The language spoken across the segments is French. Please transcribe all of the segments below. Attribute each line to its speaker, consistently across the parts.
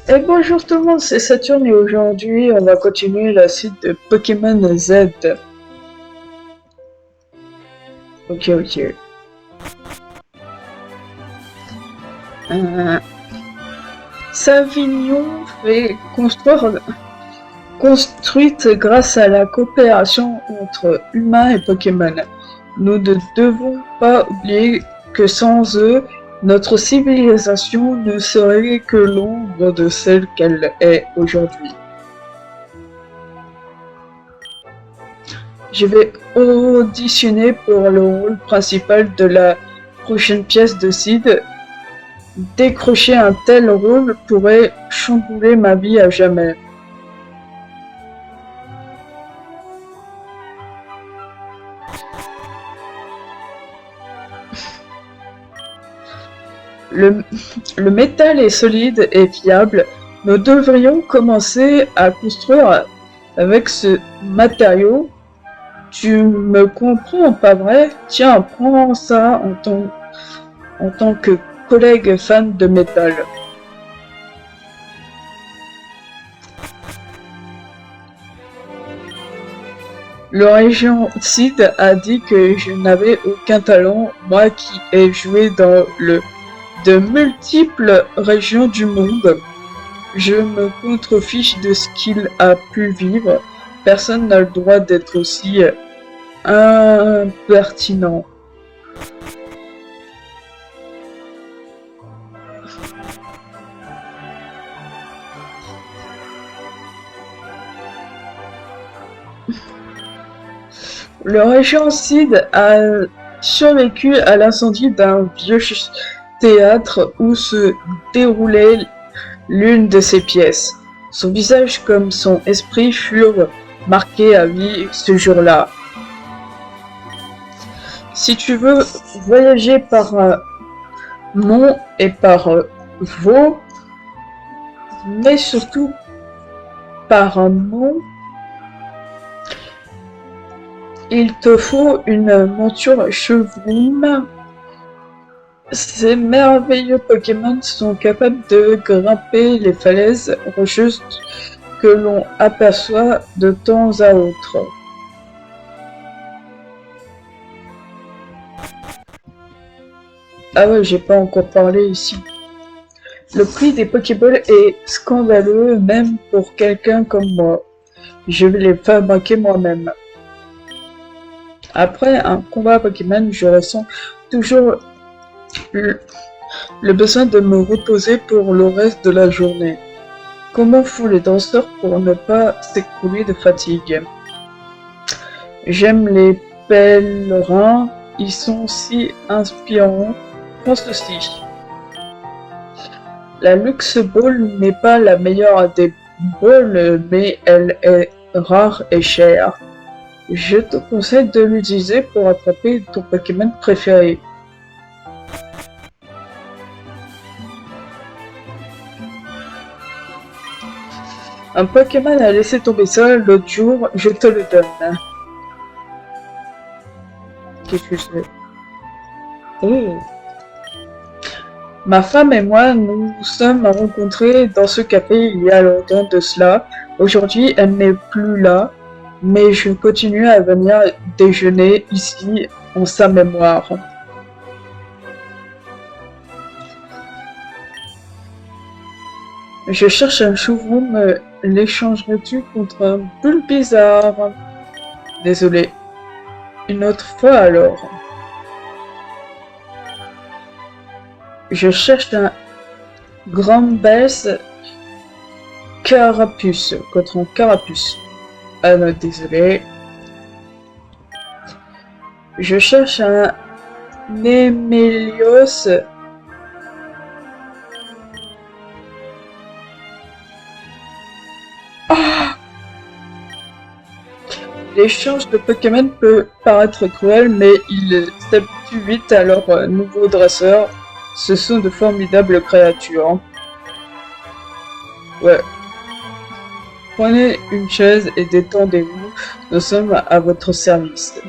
Speaker 1: Et bonjour tout le monde, c'est Saturne et aujourd'hui on va continuer la suite de Pokémon Z. Ok. Euh, Savignon fait construite grâce à la coopération entre humains et Pokémon. Nous ne devons pas oublier que sans eux, notre civilisation ne serait que l'ombre de celle qu'elle est aujourd'hui. Je vais auditionner pour le rôle principal de la prochaine pièce de Sid. Décrocher un tel rôle pourrait chambouler ma vie à jamais. Le, le métal est solide et fiable. Nous devrions commencer à construire avec ce matériau. Tu me comprends, pas vrai? Tiens, prends ça en tant que collègue fan de métal. Le régent Sid a dit que je n'avais aucun talent, moi qui ai joué dans de multiples régions du monde. Je me contrefiche de ce qu'il a pu vivre. Personne n'a le droit d'être aussi impertinent. Le régent Sid a survécu à l'incendie d'un vieux théâtre où se déroulait l'une de ses pièces. Son visage comme son esprit furent marqués à vie ce jour-là. Si tu veux voyager par Mont et par Vaux, mais surtout par un Mont, il te faut une monture chevroune. Ces merveilleux Pokémon sont capables de grimper les falaises rocheuses que l'on aperçoit de temps à autre. Ah ouais, j'ai pas encore parlé ici. Le prix des Pokéballs est scandaleux même pour quelqu'un comme moi. Je vais les fabriquer moi-même. Après un combat Pokémon, je ressens toujours le besoin de me reposer pour le reste de la journée. Comment font les danseurs pour ne pas s'écrouler de fatigue? J'aime les pèlerins, ils sont si inspirants. Pense aussi. La Luxe Ball n'est pas la meilleure des balls, mais elle est rare et chère. Je te conseille de l'utiliser pour attraper ton Pokémon préféré. Un Pokémon a laissé tomber ça l'autre jour, je te le donne. Qu'est-ce que c'est? Oh. Ma femme et moi nous sommes rencontrés dans ce café il y a longtemps de cela. Aujourd'hui, elle n'est plus là, mais je continue à venir déjeuner ici en sa mémoire. Je cherche un showroom, l'échangerais-tu contre un Bulbizarre? Désolé. Une autre fois alors. Je cherche un Grand-Baisse Carapuce contre un Carapuce. Ah non, désolé. Je cherche un Némélios. Ah! L'échange de Pokémon peut paraître cruel, mais ils s'habituent vite à leur nouveau dresseur. Ce sont de formidables créatures. Ouais. Prenez une chaise et détendez-vous. Nous sommes à votre service.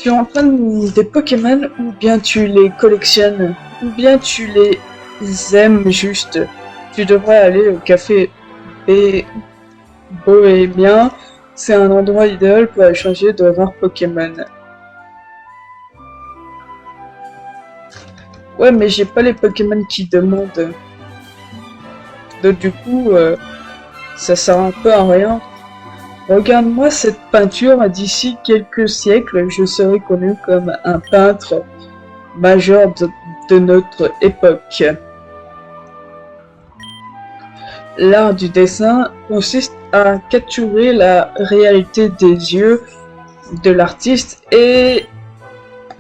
Speaker 1: Tu entraînes des Pokémon ou bien tu les collectionnes, ou bien tu les aimes juste. Tu devrais aller au café B Bohémien, c'est un endroit idéal pour échanger de rares Pokémon. Ouais, mais j'ai pas les Pokémon qui demandent. Donc du coup, ça sert un peu à rien. Regarde-moi cette peinture, d'ici quelques siècles, je serai connu comme un peintre majeur de notre époque. L'art du dessin consiste à capturer la réalité des yeux de l'artiste et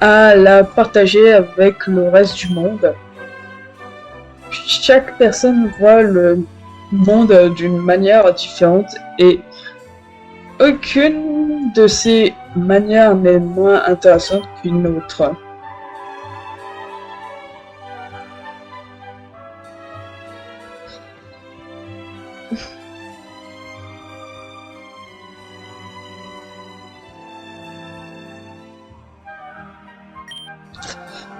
Speaker 1: à la partager avec le reste du monde. Chaque personne voit le monde d'une manière différente et aucune de ces manières n'est moins intéressante qu'une autre.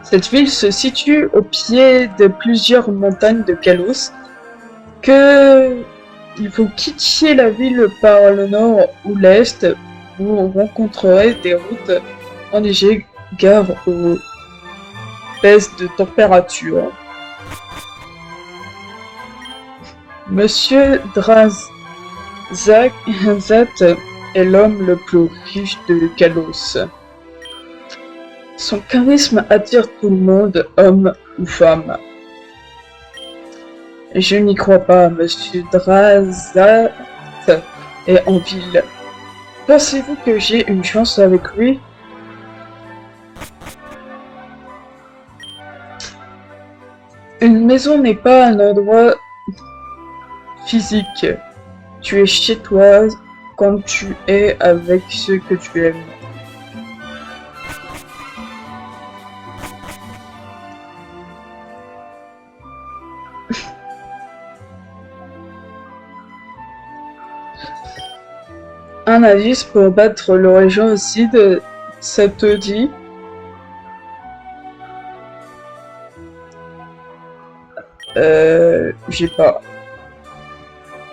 Speaker 1: Cette ville se situe au pied de plusieurs montagnes de Kalos, que vous quittiez la ville par le nord ou l'est, vous rencontrerez des routes enneigées gare aux baisses de température. Monsieur Drazat est l'homme le plus riche de Kalos. Son charisme attire tout le monde, homme ou femme. Je n'y crois pas, Monsieur Drazat est en ville. Pensez-vous que j'ai une chance avec lui? Une maison n'est pas un endroit physique. Tu es chez toi quand tu es avec ceux que tu aimes. Un indice pour battre le régent Sid, ça te dit? J'ai pas.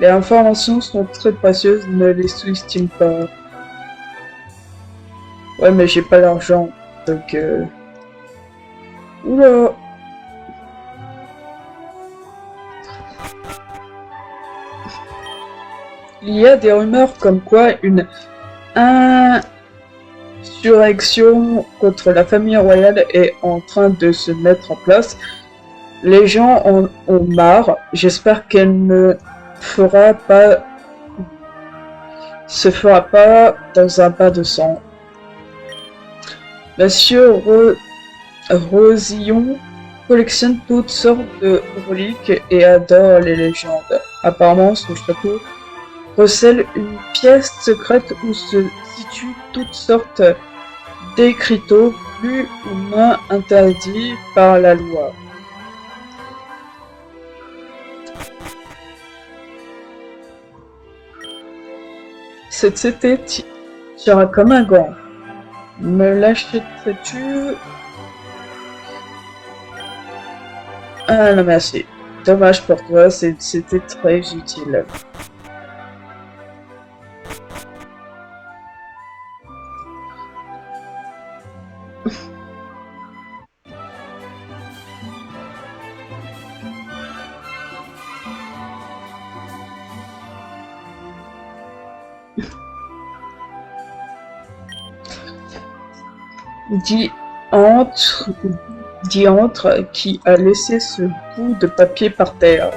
Speaker 1: Les informations sont très précieuses, ne les sous-estime pas. Ouais, mais j'ai pas l'argent, donc Oula! Il y a des rumeurs comme quoi une insurrection contre la famille royale est en train de se mettre en place. Les gens en ont marre. J'espère qu'elle ne se fera pas dans un bain de sang. Monsieur Rosillon collectionne toutes sortes de reliques et adore les légendes. Apparemment, son château recèle une pièce secrète où se situent toutes sortes d'écriteaux plus ou moins interdits par la loi. Cette cité tira comme un gant. Me l'achèterais-tu? Ah non merci. Dommage pour toi, c'était très utile. Diantre qui a laissé ce bout de papier par terre.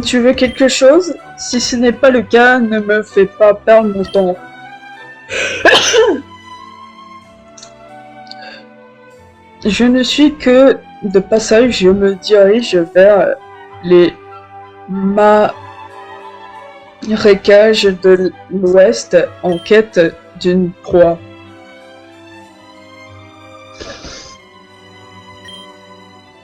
Speaker 1: Tu veux quelque chose? Si ce n'est pas le cas, ne me fais pas perdre mon temps. Je ne suis que de passage, je me dirige vers les marécages de l'Ouest en quête d'une proie.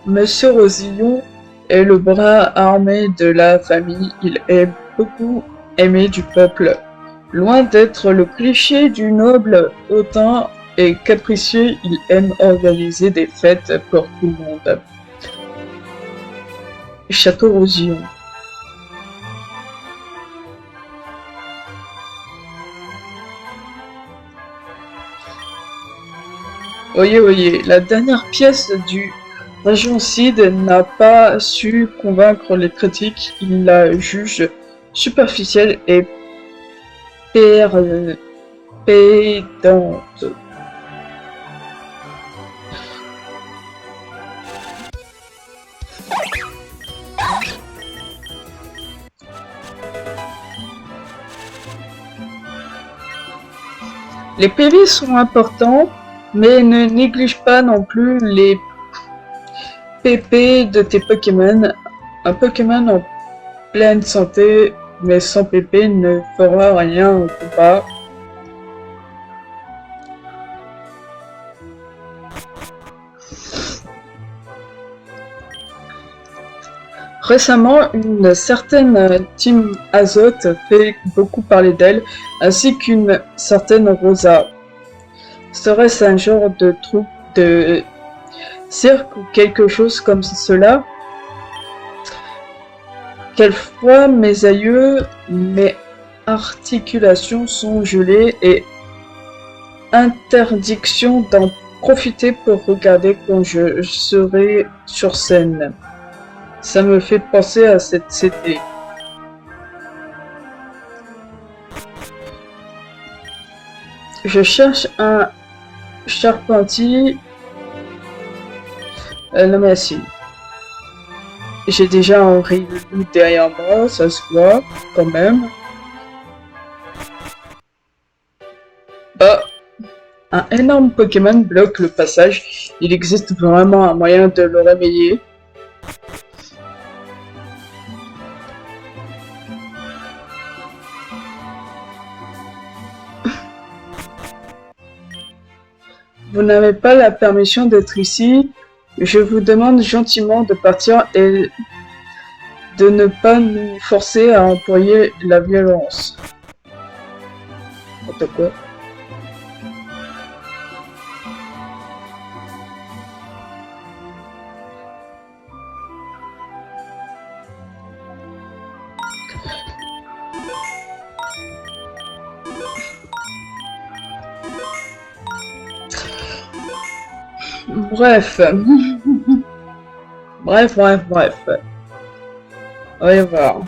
Speaker 1: Monsieur Rosillon est le bras armé de la famille, il est beaucoup aimé du peuple. Loin d'être le cliché du noble hautain et capricieux, il aime organiser des fêtes pour tout le monde. Château Rosillon. Oyez, oyez, la dernière pièce du Région Cid n'a pas su convaincre les critiques, ils la jugent superficielle et pédante. Les PV sont importants, mais ne néglige pas non plus les PP de tes Pokémon. Un Pokémon en pleine santé, mais sans PP, ne fera rien au combat. Récemment, une certaine Team Azote fait beaucoup parler d'elle, ainsi qu'une certaine Rosa. Serait-ce un genre de troupe de cirque ou quelque chose comme cela? Quelquefois, mes aïeux, mes articulations sont gelées et interdiction d'en profiter pour regarder quand je serai sur scène. Ça me fait penser à cette CD. Je cherche un charpentier. Non merci. J'ai déjà un Ryu derrière moi, ça se voit quand même. Ah, un énorme Pokémon bloque le passage. Il existe vraiment un moyen de le réveiller. Vous n'avez pas la permission d'être ici. Je vous demande gentiment de partir et de ne pas nous forcer à employer la violence. Attends quoi? Bref. bref. Voyons voir.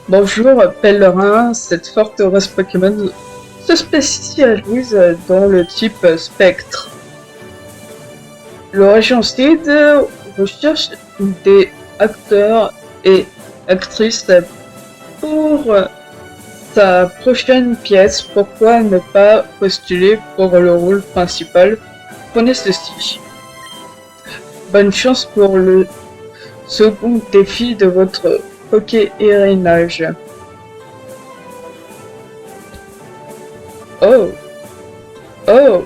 Speaker 1: Bonjour, pèlerin. Cette forteresse Pokémon se spécialise dans le type spectre. Le Région Cid recherche des acteurs et actrices pour sa prochaine pièce. Pourquoi ne pas postuler pour le rôle principal? Prenez ceci. Bonne chance pour le second défi de votre Poké-hérinage. Oh! Oh!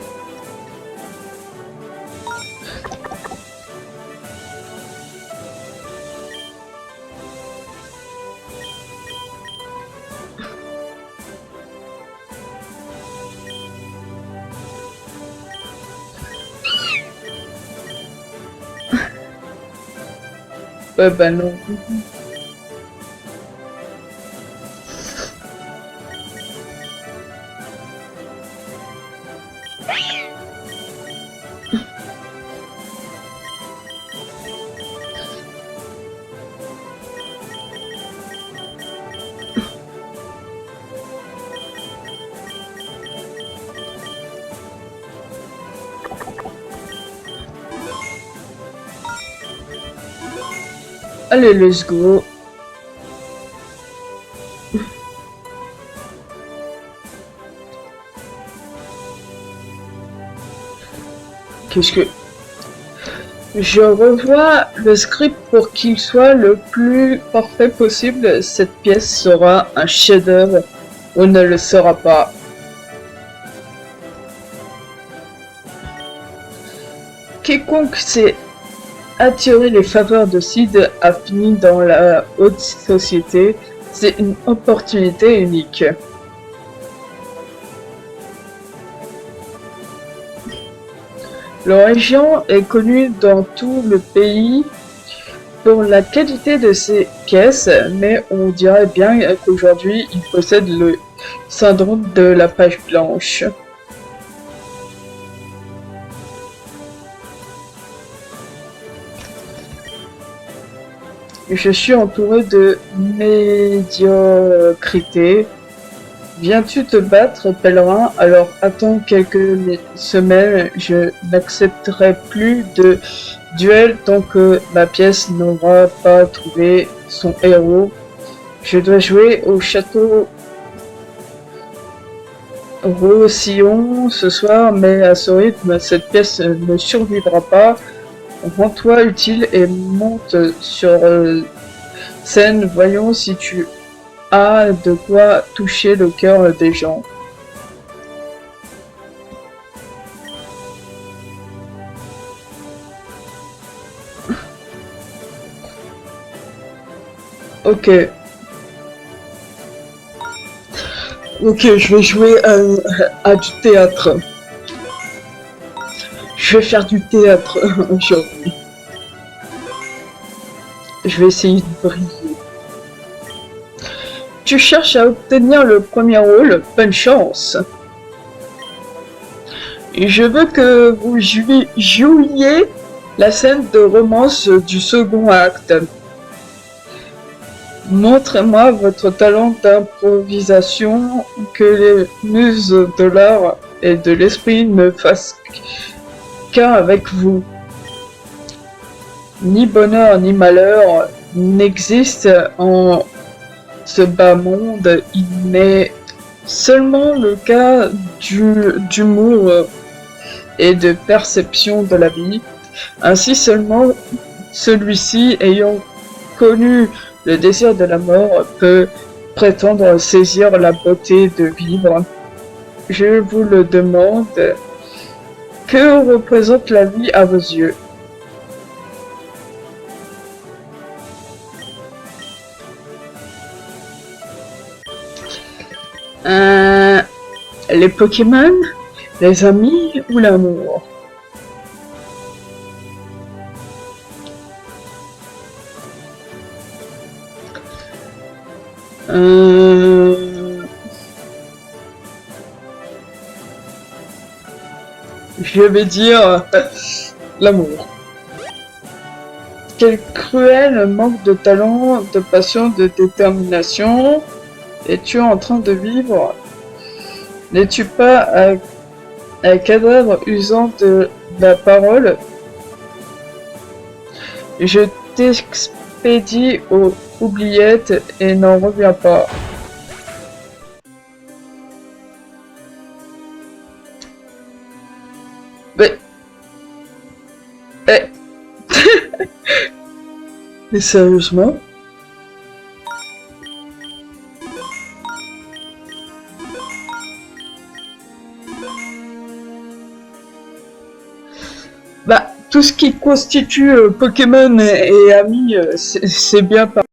Speaker 1: Bah non. Allez, let's go. Qu'est-ce que... Je revois le script pour qu'il soit le plus parfait possible. Cette pièce sera un chef-d'œuvre ou ne le sera pas. Quiconque sait Attirer les faveurs de Sid a fini dans la haute société. C'est une opportunité unique. La région est connue dans tout le pays pour la qualité de ses pièces, mais on dirait bien qu'aujourd'hui il possède le syndrome de la page blanche. Je suis entouré de médiocrité. Viens-tu te battre, pèlerin? Alors attends quelques semaines, je n'accepterai plus de duel tant que ma pièce n'aura pas trouvé son héros. Je dois jouer au château Roussillon ce soir, mais à ce rythme, cette pièce ne survivra pas. Rends-toi utile et monte sur scène. Voyons si tu as de quoi toucher le cœur des gens. Ok. Ok, je vais jouer à du théâtre. Je vais faire du théâtre aujourd'hui. Je vais essayer de briller. Tu cherches à obtenir le premier rôle, bonne chance. Et je veux que vous jouiez la scène de romance du second acte. Montrez-moi votre talent d'improvisation, que les muses de l'art et de l'esprit ne fassent qu'un avec vous. Ni bonheur ni malheur n'existe en ce bas monde, il n'est seulement le cas d'humour et de perception de la vie. Ainsi seulement celui-ci ayant connu le désir de la mort peut prétendre saisir la beauté de vivre. Je vous le demande, que représente la vie à vos yeux? Les Pokémon, les amis ou l'amour? Je vais dire l'amour. Quel cruel manque de talent, de passion, de détermination es-tu en train de vivre? N'es-tu pas un cadavre usant de la parole? Je t'expédie aux oubliettes et n'en reviens pas. Mais... Mais sérieusement? Bah, tout ce qui constitue Pokémon et amis, c'est bien par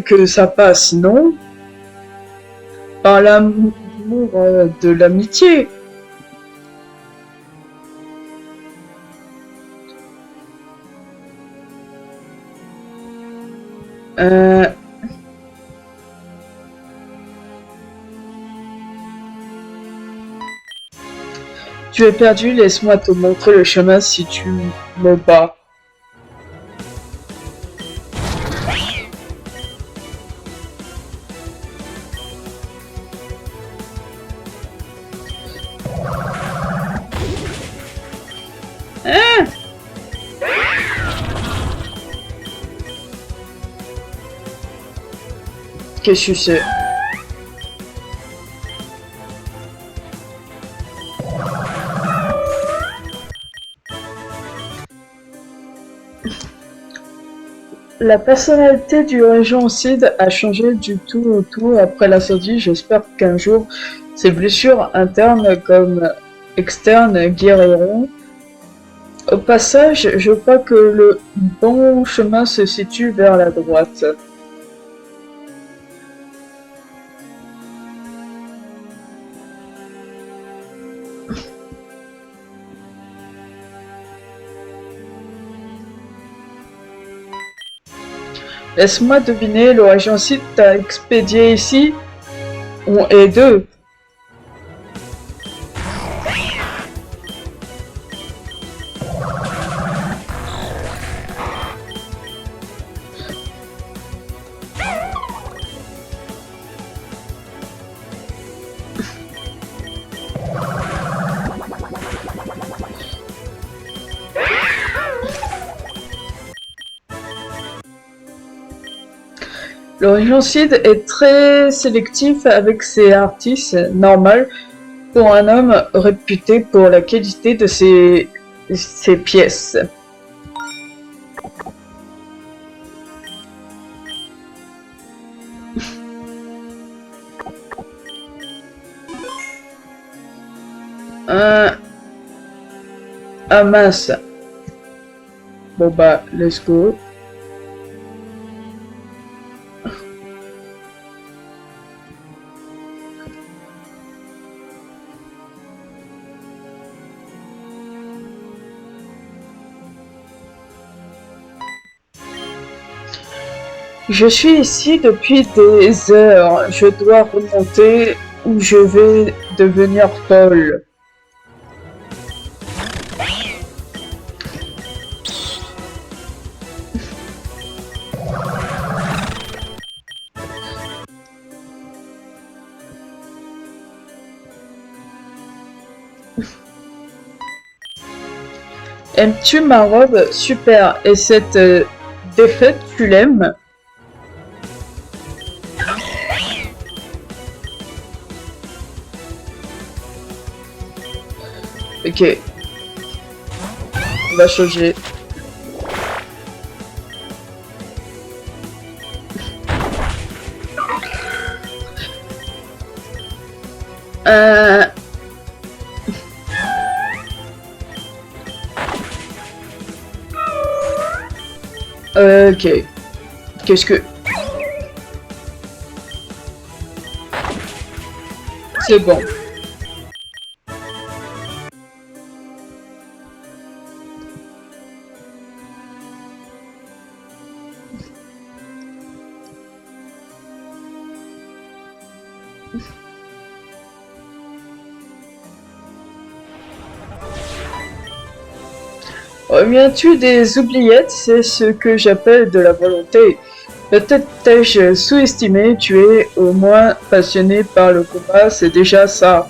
Speaker 1: que ça passe, sinon par l'amour de l'amitié. Tu es perdu, laisse-moi te montrer le chemin si tu me bats. Hein? Qu'est-ce que c'est? La personnalité du régent Sid a changé du tout au tout après la sortie. J'espère qu'un jour, ses blessures internes comme externes guériront. Au passage, je crois que le bon chemin se situe vers la droite. Laisse-moi deviner, le agent Sid t'a expédié ici. On est deux. Le Sid est très sélectif avec ses artistes, normal pour un homme réputé pour la qualité de ses pièces. Ah mince. Bon bah, let's go. Je suis ici depuis des heures. Je dois remonter ou je vais devenir folle. Aimes-tu ma robe? Super. Et cette défaite, tu l'aimes? Ok. On va changer. Ok. Qu'est-ce que... C'est bon. Reviens-tu des oubliettes? C'est ce que j'appelle de la volonté. Peut-être t'ai-je sous-estimé, tu es au moins passionné par le combat, c'est déjà ça.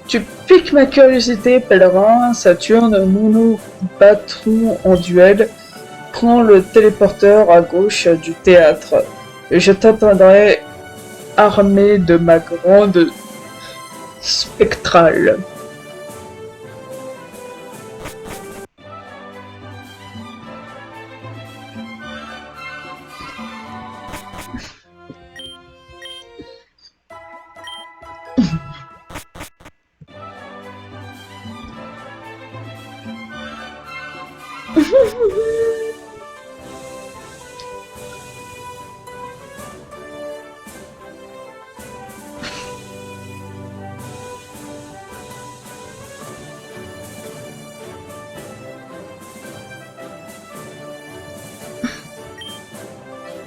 Speaker 1: Tu piques ma curiosité, pèlerin. Saturne, nous nous battrons en duel. Prends le téléporteur à gauche du théâtre. Et je t'attendrai armé de ma grande spectrale.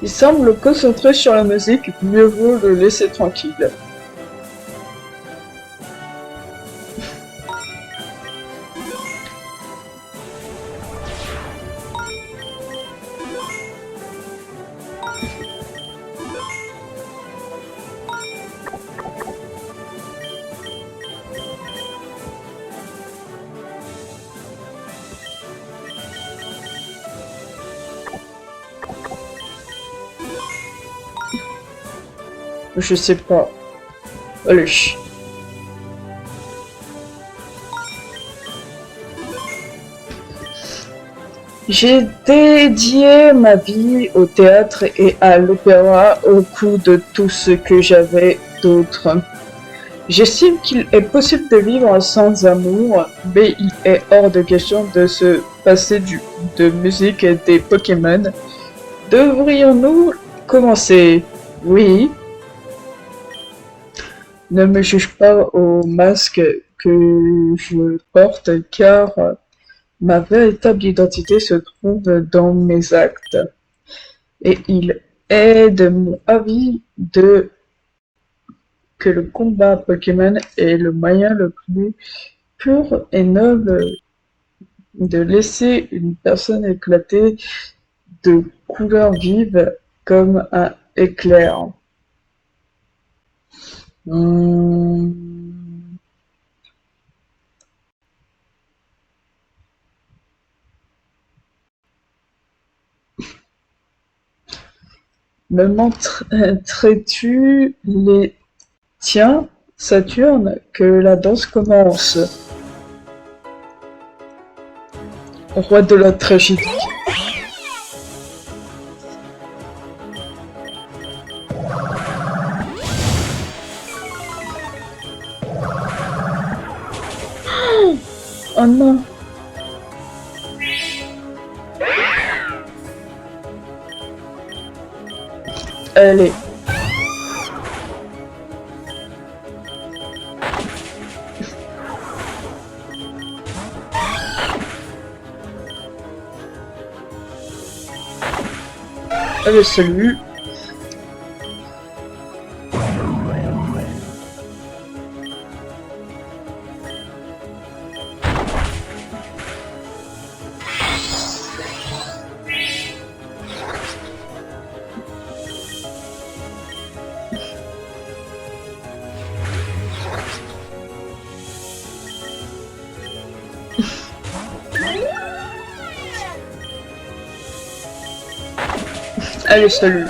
Speaker 1: Il semble concentré sur la musique, mieux vaut le laisser tranquille. Je sais pas. Allez. J'ai dédié ma vie au théâtre et à l'opéra au coup de tout ce que j'avais d'autre. J'estime qu'il est possible de vivre sans amour, mais il est hors de question de se passer de musique et des Pokémon. Devrions-nous commencer? Oui. Ne me juge pas au masque que je porte, car ma véritable identité se trouve dans mes actes. Et il est de mon avis que le combat Pokémon est le moyen le plus pur et noble de laisser une personne éclater de couleurs vives comme un éclair. Hmm. Me montrerais-tu les tiens, Saturne, que la danse commence? Roi de la tragédie. Oh non. Allez. Allez, salut. Allez, salut.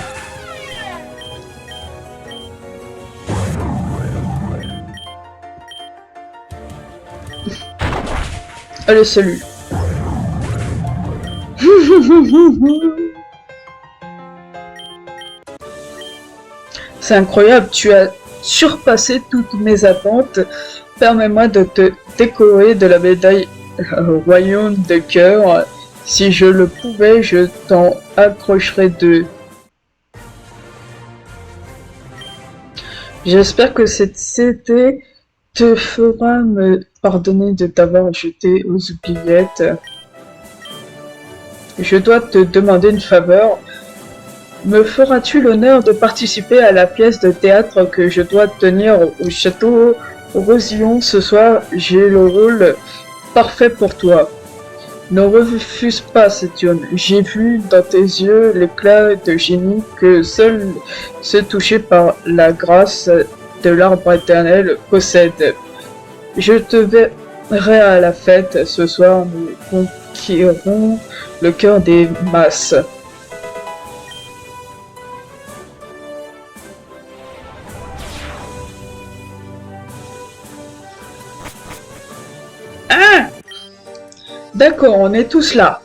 Speaker 1: Allez, salut. C'est incroyable, tu as surpassé toutes mes attentes. Permets-moi de te décorer de la médaille Royaume de cœur. Si je le pouvais, je t'en accrocherais deux. J'espère que cette CT te fera me pardonner de t'avoir jeté aux oubliettes. Je dois te demander une faveur. Me feras-tu l'honneur de participer à la pièce de théâtre que je dois tenir au château Rosillon ce soir? J'ai le rôle parfait pour toi. Ne refuse pas, Saturne. J'ai vu dans tes yeux l'éclat de génie que seul ceux touchés par la grâce de l'arbre éternel possèdent. Je te verrai à la fête. Ce soir, nous conquérons le cœur des masses. Ah! D'accord, on est tous là.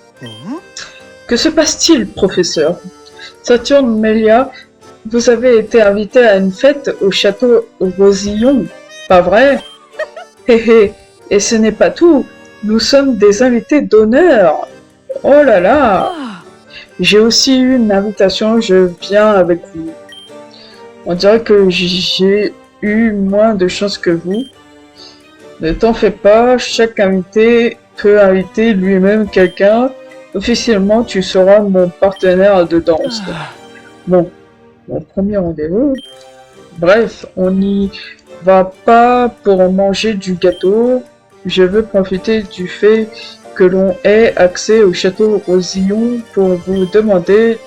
Speaker 1: Que se passe-t-il, professeur? Saturne Melia, vous avez été invité à une fête au château Rosillon, pas vrai? Hé hé, et ce n'est pas tout, nous sommes des invités d'honneur. Oh là là! J'ai aussi eu une invitation, je viens avec vous. On dirait que j'ai eu moins de chance que vous. Ne t'en fais pas, chaque invité peut inviter lui-même quelqu'un. Officiellement, tu seras mon partenaire de danse. Bon, mon premier rendez-vous. Bref, on n'y va pas pour manger du gâteau. Je veux profiter du fait que l'on ait accès au château Rosillon pour vous demander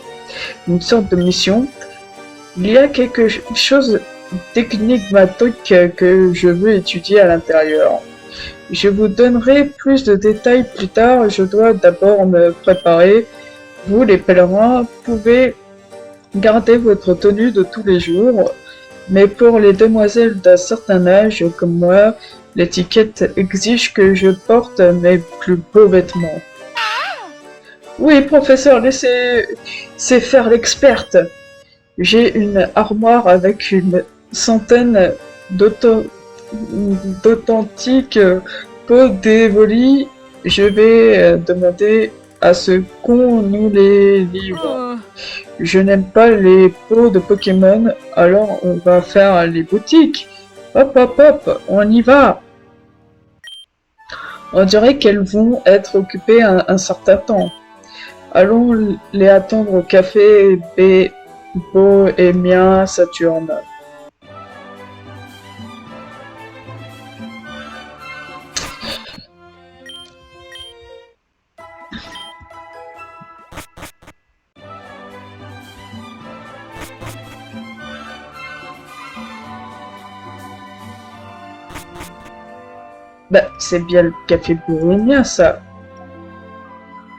Speaker 1: une sorte de mission. Il y a quelque chose d'énigmatique que je veux étudier à l'intérieur. Je vous donnerai plus de détails plus tard, je dois d'abord me préparer. Vous, les pèlerins, pouvez garder votre tenue de tous les jours, mais pour les demoiselles d'un certain âge comme moi, l'étiquette exige que je porte mes plus beaux vêtements. Oui, professeur, laissez faire l'experte. J'ai une armoire avec une centaine d'authentiques pots d'Evoli, je vais demander à ce qu'on nous les livre. Je n'aime pas les pots de Pokémon, alors on va faire les boutiques. Hop hop hop, on y va. On dirait qu'elles vont être occupées un certain temps. Allons les attendre au café Bohémien Saturne. Bah, c'est bien le café bohémien, ça.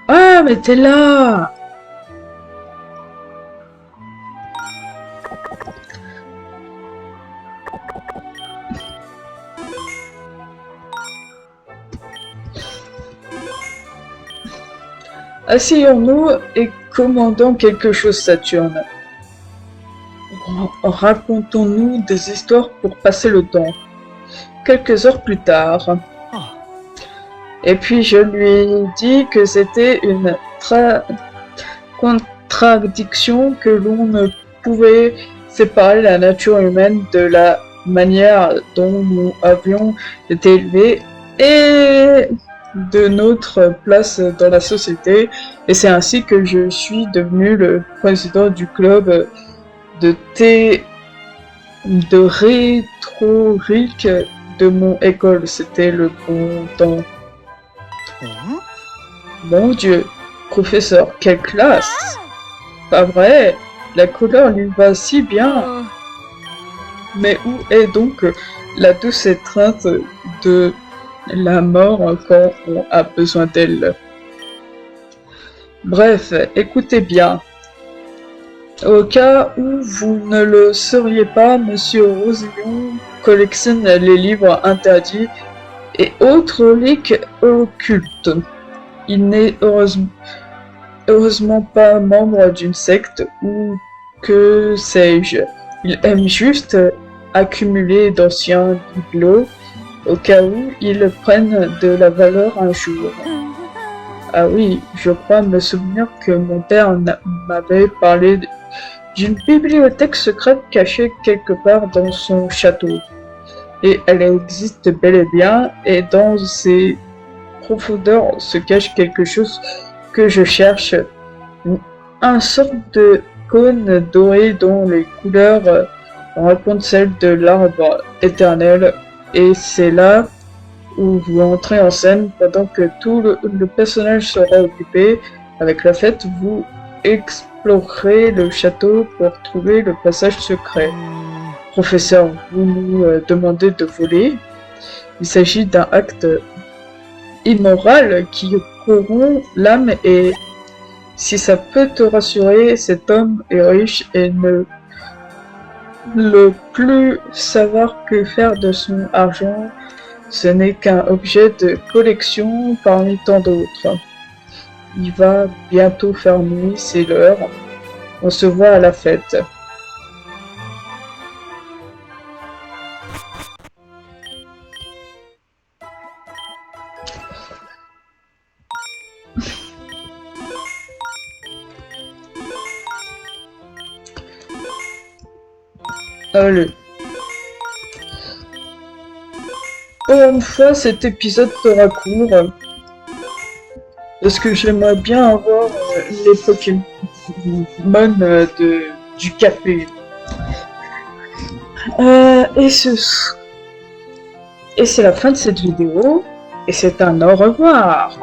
Speaker 1: Ah, mais t'es là! Asseyons-nous et commandons quelque chose, Saturne. Racontons-nous des histoires pour passer le temps. Quelques heures plus tard. Et puis je lui dis que c'était une contradiction que l'on ne pouvait séparer la nature humaine de la manière dont nous avions été élevés et de notre place dans la société. Et c'est ainsi que je suis devenu le président du club de rhétorique de mon école. C'était le bon temps. Mon Dieu, professeur, quelle classe! Pas vrai, la couleur lui va si bien. Mais où est donc la douce étreinte de la mort quand on a besoin d'elle? Bref, écoutez bien. Au cas où vous ne le sauriez pas, Monsieur Rosillon collectionne les livres interdits et autres reliques occultes. Il n'est heureusement pas membre d'une secte ou que sais-je. Il aime juste accumuler d'anciens bibelots au cas où ils prennent de la valeur un jour. Ah oui, je crois me souvenir que mon père m'avait parlé d'une bibliothèque secrète cachée quelque part dans son château. Et elle existe bel et bien, et dans ses profondeurs se cache quelque chose que je cherche. Un sorte de cône doré dont les couleurs racontent celles de l'arbre éternel. Et c'est là où vous entrez en scène pendant que tout le personnage sera occupé avec la fête. Vous explorerez le château pour trouver le passage secret. Professeur, vous nous demandez de voler. Il s'agit d'un acte immoral qui corrompt l'âme et si ça peut te rassurer, cet homme est riche et ne le plus savoir que faire de son argent. Ce n'est qu'un objet de collection parmi tant d'autres. Il va bientôt faire nuit, c'est l'heure. On se voit à la fête. Allez. Une fois cet épisode sera court, parce que j'aimerais bien avoir les Pokémon du café. Et c'est la fin de cette vidéo, et c'est un au revoir.